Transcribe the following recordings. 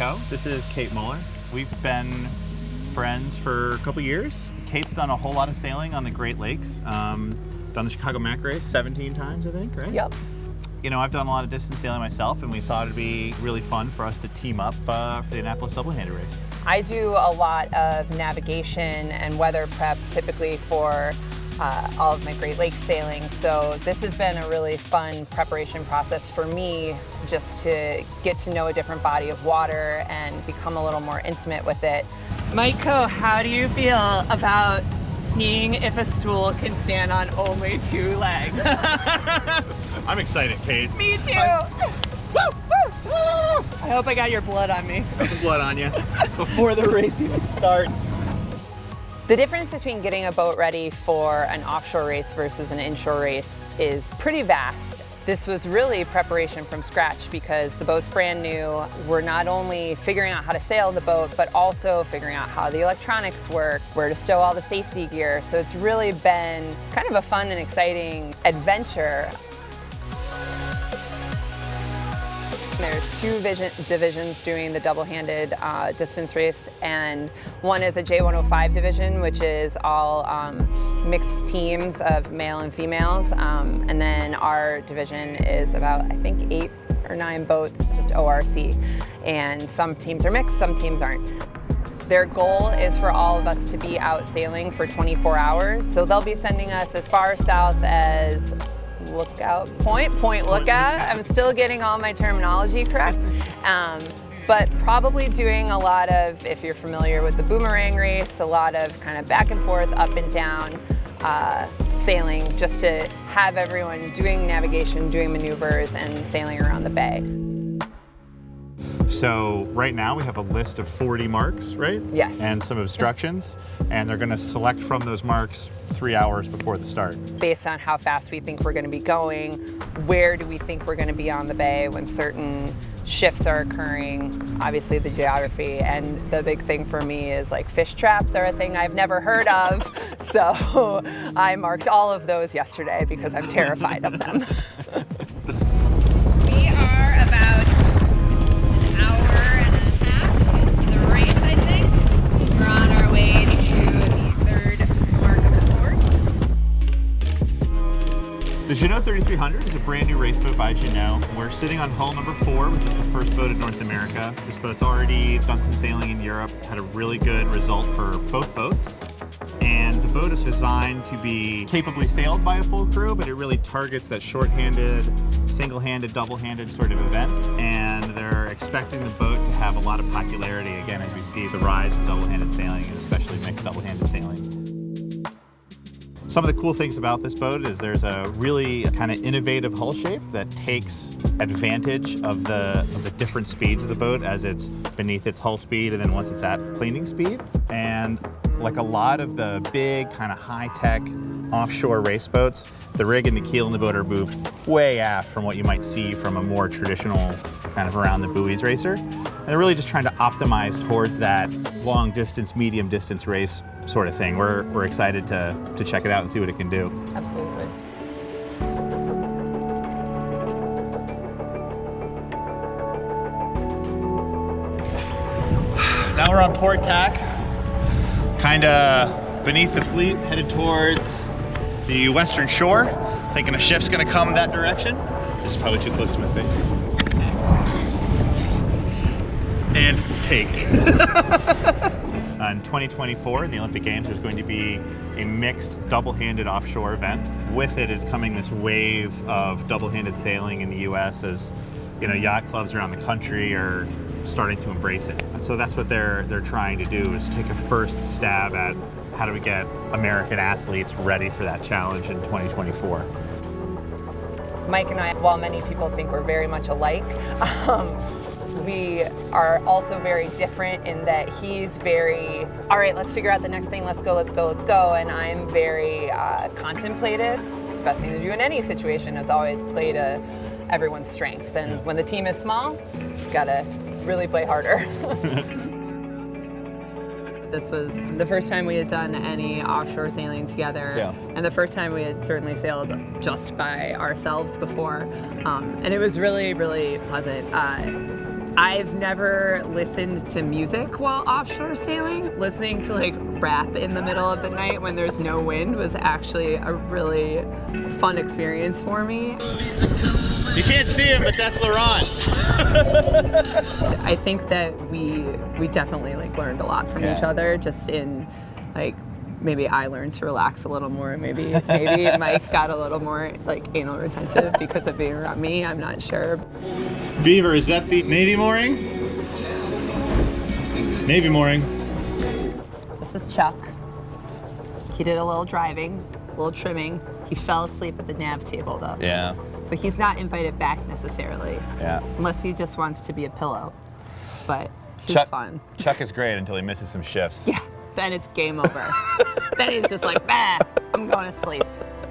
Coe. This is Kate Muller. We've been friends for a couple years. Kate's done a whole lot of sailing on the Great Lakes. Done the Chicago Mac race 17 times, I think, right? Yep. You know, I've done a lot of distance sailing myself, and we thought it'd be really fun for us to team up for the Annapolis double-handed race. I do a lot of navigation and weather prep typically for all of my Great Lakes sailing. So this has been a really fun preparation process for me, just to get to know a different body of water and become a little more intimate with it. Mike Coe, how do you feel about seeing if a stool can stand on only 2 legs? I'm excited, Kate. Me too! I hope I got your blood on me. Put the blood on you before the race even starts. The difference between getting a boat ready for an offshore race versus an inshore race is pretty vast. This was really preparation from scratch because the boat's brand new. We're not only figuring out how to sail the boat, but also figuring out how the electronics work, where to stow all the safety gear. So it's really been kind of a fun and exciting adventure. There's 2 divisions doing the double-handed distance race, and one is a J105 division, which is all mixed teams of male and females, and then our division is about, I think, 8 or 9 boats, just ORC, and some teams are mixed, some teams aren't. Their goal is for all of us to be out sailing for 24 hours, so they'll be sending us as far south as Lookout Point Lookout. I'm still getting all my terminology correct. But probably doing a lot of, if you're familiar with the boomerang race, a lot of kind of back and forth, up and down sailing, just to have everyone doing navigation, doing maneuvers, and sailing around the bay. So right now we have a list of 40 marks, right? Yes. And some obstructions, and they're going to select from those marks 3 hours before the start. Based on how fast we think we're going to be going, where do we think we're going to be on the bay when certain shifts are occurring, obviously the geography, and the big thing for me is like fish traps are a thing I've never heard of, so I marked all of those yesterday because I'm terrified of them. We are about an hour and a half into the race, I think. We're on our way to the 3rd mark of the course. The Jeanneau 3300 is a brand new race boat by Jeanneau. We're sitting on hull number 4, which is the first boat in North America. This boat's already done some sailing in Europe, had a really good result for both boats. And the boat is designed to be capably sailed by a full crew, but it really targets that short-handed, single-handed, double-handed sort of event. And they're expecting the boat to have a lot of popularity, again, as we see the rise of double-handed sailing, and especially mixed double-handed sailing. Some of the cool things about this boat is there's a really kind of innovative hull shape that takes advantage of the different speeds of the boat as it's beneath its hull speed and then once it's at cleaning speed. And like a lot of the big kind of high-tech offshore race boats, the rig and the keel in the boat are moved way aft from what you might see from a more traditional kind of around the buoys racer. And they're really just trying to optimize towards that long distance, medium distance race sort of thing. We're excited to check it out and see what it can do. Absolutely. Now we're on port tack, kind of beneath the fleet, headed towards the western shore. Thinking a shift's gonna come that direction. This is probably too close to my face. And take. In 2024, in the Olympic Games, there's going to be a mixed double-handed offshore event. With it is coming this wave of double-handed sailing in the US as, you know, yacht clubs around the country are starting to embrace it. And so that's what they're trying to do, is take a first stab at how do we get American athletes ready for that challenge in 2024. Mike and I, while many people think we're very much alike, we are also very different in that he's very, all right, let's figure out the next thing, let's go. And I'm very contemplative. The best thing to do in any situation is always play to everyone's strengths. And when the team is small, you've got to really play harder. This was the first time we had done any offshore sailing together, and the first time we had certainly sailed just by ourselves before, and it was really, really pleasant. I've never listened to music while offshore sailing. Listening to like rap in the middle of the night when there's no wind was actually a really fun experience for me. You can't see him, but that's Laurent. I think that we definitely like learned a lot from each other, just in like maybe I learned to relax a little more. Maybe Mike got a little more like anal retentive because of being around me. I'm not sure. Beaver, is that the Navy mooring? Navy mooring. This is Chuck. He did a little driving, a little trimming. He fell asleep at the nav table though. Yeah. So he's not invited back necessarily. Yeah. Unless he just wants to be a pillow. But he's fun. Chuck is great until he misses some shifts. Yeah. Then it's game over. Then he's just like, bah, I'm going to sleep.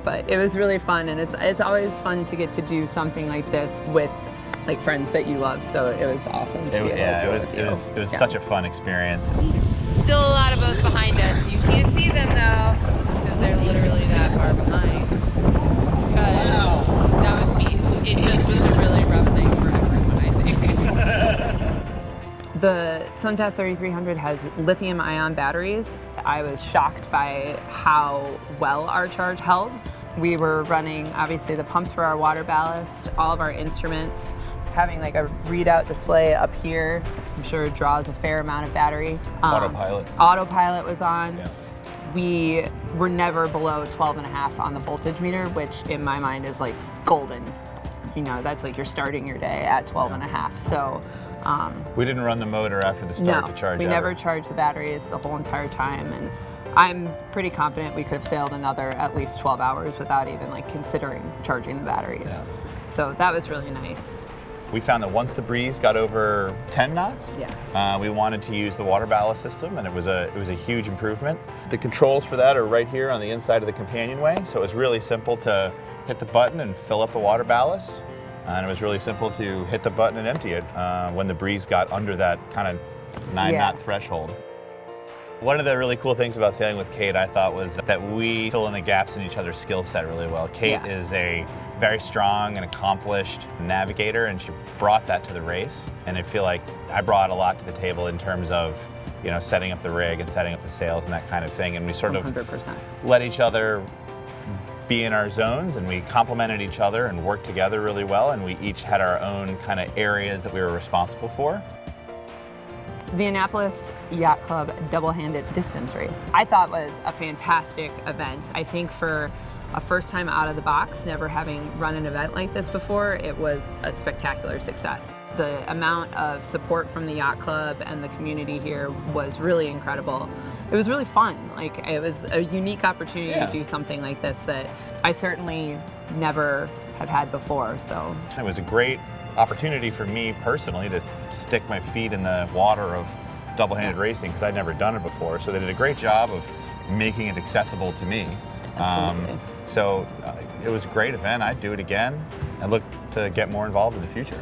But it was really fun, and it's always fun to get to do something like this with like friends that you love. So it was awesome to be able to do it was such a fun experience. Still a lot of boats behind us. You can't see them though, because they're literally that far behind. Wow. That was me. It just was a really rough night for everyone, I think. The Sunfast 3300 has lithium-ion batteries. I was shocked by how well our charge held. We were running, obviously, the pumps for our water ballast, all of our instruments, having like a readout display up here. I'm sure it draws a fair amount of battery. Autopilot. Autopilot was on. Yeah. We were never below 12.5 on the voltage meter, which in my mind is like golden. You know, that's like you're starting your day at 12.5. So. We didn't run the motor after the start to charge. We never charged the batteries the whole entire time, and I'm pretty confident we could have sailed another at least 12 hours without even like considering charging the batteries. Yeah. So that was really nice. We found that once the breeze got over 10 knots, we wanted to use the water ballast system, and it was a huge improvement. The controls for that are right here on the inside of the companionway, so it was really simple to hit the button and fill up the water ballast. And it was really simple to hit the button and empty it when the breeze got under that kind of 9-knot threshold. One of the really cool things about sailing with Kate, I thought, was that we fill in the gaps in each other's skill set really well. Kate is a very strong and accomplished navigator, and she brought that to the race. And I feel like I brought a lot to the table in terms of, you know, setting up the rig and setting up the sails and that kind of thing. And we sort of 100%. let each other be in our zones, and we complemented each other and worked together really well, and we each had our own kind of areas that we were responsible for. The Annapolis Yacht Club double-handed distance race I thought was a fantastic event. I think for a first time out of the box, never having run an event like this before, it was a spectacular success. The amount of support from the yacht club and the community here was really incredible. It was really fun. Like, it was a unique opportunity to do something like this that I certainly never have had before. So it was a great opportunity for me personally to stick my feet in the water of double-handed racing, because I'd never done it before. So they did a great job of making it accessible to me. So it was a great event. I'd do it again and look to get more involved in the future.